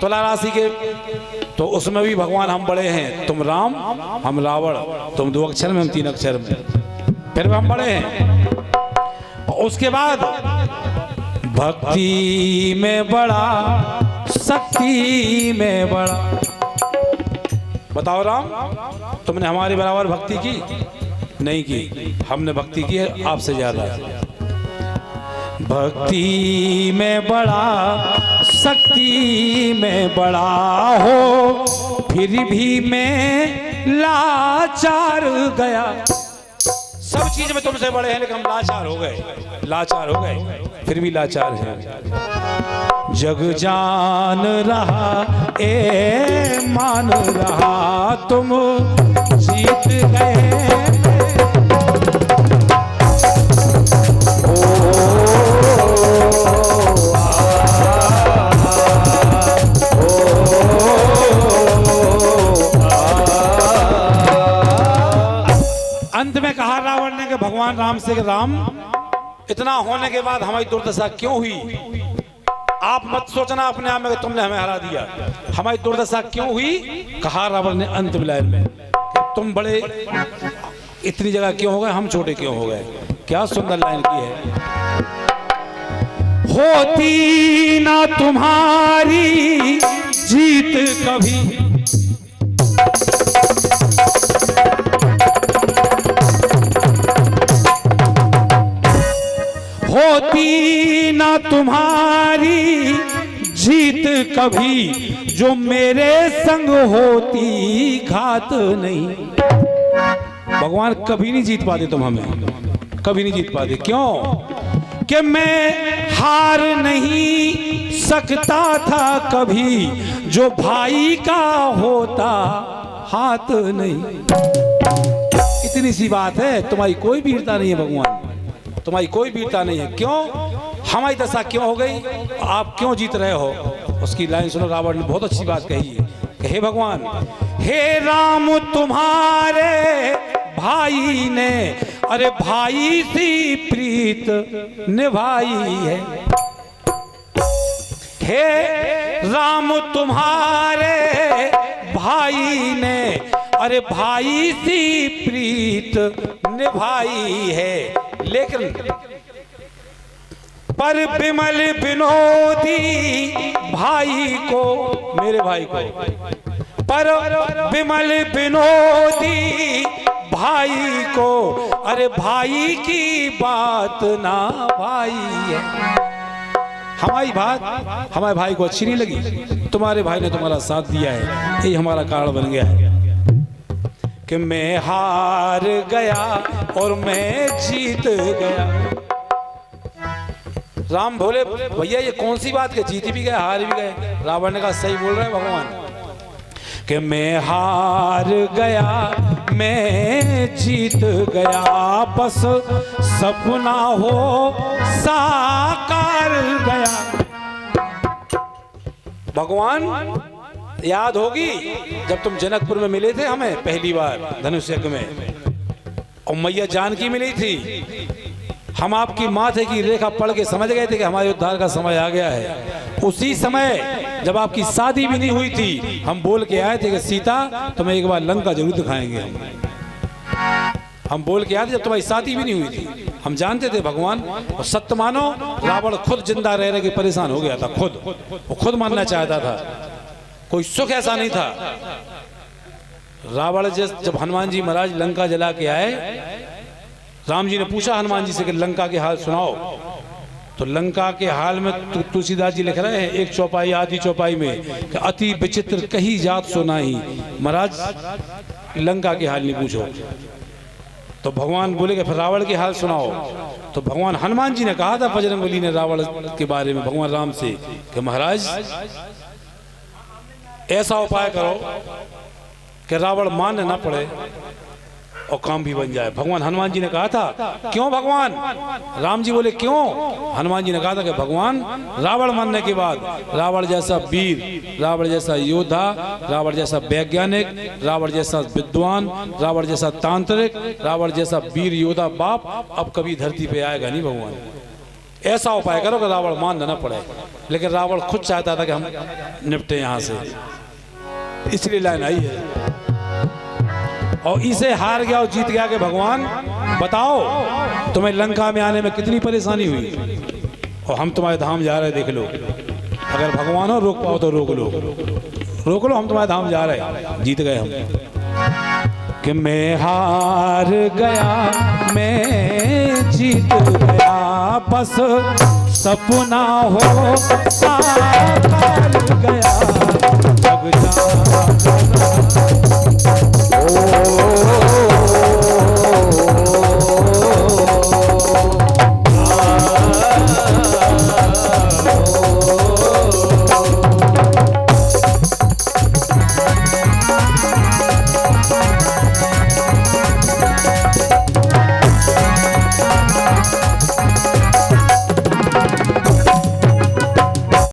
तुला राशि के, तो उसमें भी भगवान हम बड़े हैं, तुम राम हम रावण, तुम 2 अक्षर में हम 3 अक्षर में, फिर भी हम बड़े हैं। उसके बाद भक्ति में बड़ा शक्ति में बड़ा। बताओ राम, तुमने हमारे बराबर भक्ति की नहीं की, हमने भक्ति की है आपसे ज्यादा। भक्ति में बड़ा शक्ति में बड़ा हो, फिर भी मैं लाचार गया। सब चीज में तुमसे बड़े हैं लेकिन हम लाचार हो गए, लाचार हो गए, फिर भी लाचार हैं। जग जान रहा ए मान रहा, तुम जीत गए। अंत में कहा रावण ने कि भगवान राम से कि राम, इतना होने के बाद हमारी दुर्दशा क्यों हुई? आप मत सोचना अपने आप में कि तुमने हमें हरा दिया, हमारी दुर्दशा क्यों हुई? कहा रावण ने अंतिम लाइन में, तुम बड़े इतनी जगह क्यों हो गए, हम छोटे क्यों हो गए। क्या सुंदर लाइन की है। होती ना तुम्हारी जीत कभी, होती ना तुम्हारी जीत कभी, जो मेरे संग होती घात नहीं। भगवान कभी नहीं जीत पाते तुम हमें, कभी नहीं जीत पाते। क्यों? कि मैं हार नहीं सकता था कभी, जो भाई का होता हाथ नहीं। इतनी सी बात है, तुम्हारी कोई वीरता नहीं है भगवान, तुम्हारी कोई वीरता नहीं है। क्यों? हमारी दशा क्यों हो गई, आप क्यों जीत रहे हो? उसकी लाइन सुनो, रावण ने बहुत अच्छी बात कही है कि हे भगवान, हे राम तुम्हारे भाई ने, अरे भाई सी प्रीत निभाई है। हे राम तुम्हारे भाई ने, अरे भाई सी प्रीत निभाई है। लेकिन पर बिमल विनोदी भाई को, मेरे भाई को, पर बिमल विनोदी भाई को, अरे भाई की बात ना भाई है। हमारी बात हमारे भाई को अच्छी नहीं लगी, तुम्हारे भाई ने तुम्हारा साथ दिया है, यही हमारा कारण बन गया है कि मैं हार गया और मैं जीत गया। राम बोले भैया ये कौन सी बात के, जीत भी गए हार भी गए। रावण ने कहा सही बोल रहे हैं भगवान कि मैं हार गया मैं जीत गया, बस सपना हो साकार गया। भगवान याद होगी जब तुम जनकपुर में मिले थे हमें पहली बार धनुष यज्ञ में, और मैया जानकी मिली थी। हम आपकी माथे की रेखा पढ़ के समझ गए थे कि हमारे उद्धार का समय आ गया है। उसी समय जब आपकी शादी भी नहीं हुई थी, हम बोल के आए थे कि सीता तुम्हें एक बार लंका जरूर दिखाएंगे। हम बोल के आए थे जब तुम्हारी शादी भी नहीं हुई थी। हम जानते थे भगवान, और सत्य मानो रावण खुद जिंदा रह के परेशान हो गया था। वो खुद मानना चाहता था, कोई सुख ऐसा नहीं था। रावण जब हनुमान जी महाराज लंका जला के आए, राम जी ने पूछा हनुमान जी से कि लंका के हाल सुनाओ। तो लंका के हाल में तुलसीदास जी लिख रहे हैं एक चौपाई आधी चौपाई में कि अति विचित्र कही जात सुनाई। महाराज लंका के हाल नहीं पूछो। तो भगवान बोले कि फिर रावण के हाल सुनाओ। तो भगवान हनुमान जी ने कहा था बजरंगबली ने रावण के बारे में भगवान राम से कि महाराज ऐसा उपाय करो कि रावण मान ना पड़े और काम भी बन जाए। भगवान हनुमान जी ने कहा था क्यों भगवान? राम जी बोले क्यों? हनुमान जी ने कहा था कि भगवान रावण मरने के बाद रावण जैसा वीर, रावण जैसा योद्धा, रावण जैसा वैज्ञानिक, रावण जैसा विद्वान, रावण जैसा तांत्रिक, रावण जैसा वीर योद्धा बाप अब कभी धरती पे आएगा नहीं भगवान। ऐसा उपाय करो कि रावण मान न पड़े। लेकिन रावण खुद चाहता था कि हम निपटे यहाँ से, इसलिए लाइन आई है। और इसे हार गया और जीत गया कि भगवान बताओ तुम्हें लंका में आने में कितनी परेशानी हुई, और हम तुम्हारे धाम जा रहे, देख लो। अगर भगवान हो रोक पाओ तो रोक लो, रोक लो, हम तुम्हारे धाम जा रहे, जीत गए हम। कि मैं हार गया मैं जीत गया, बस सपना हो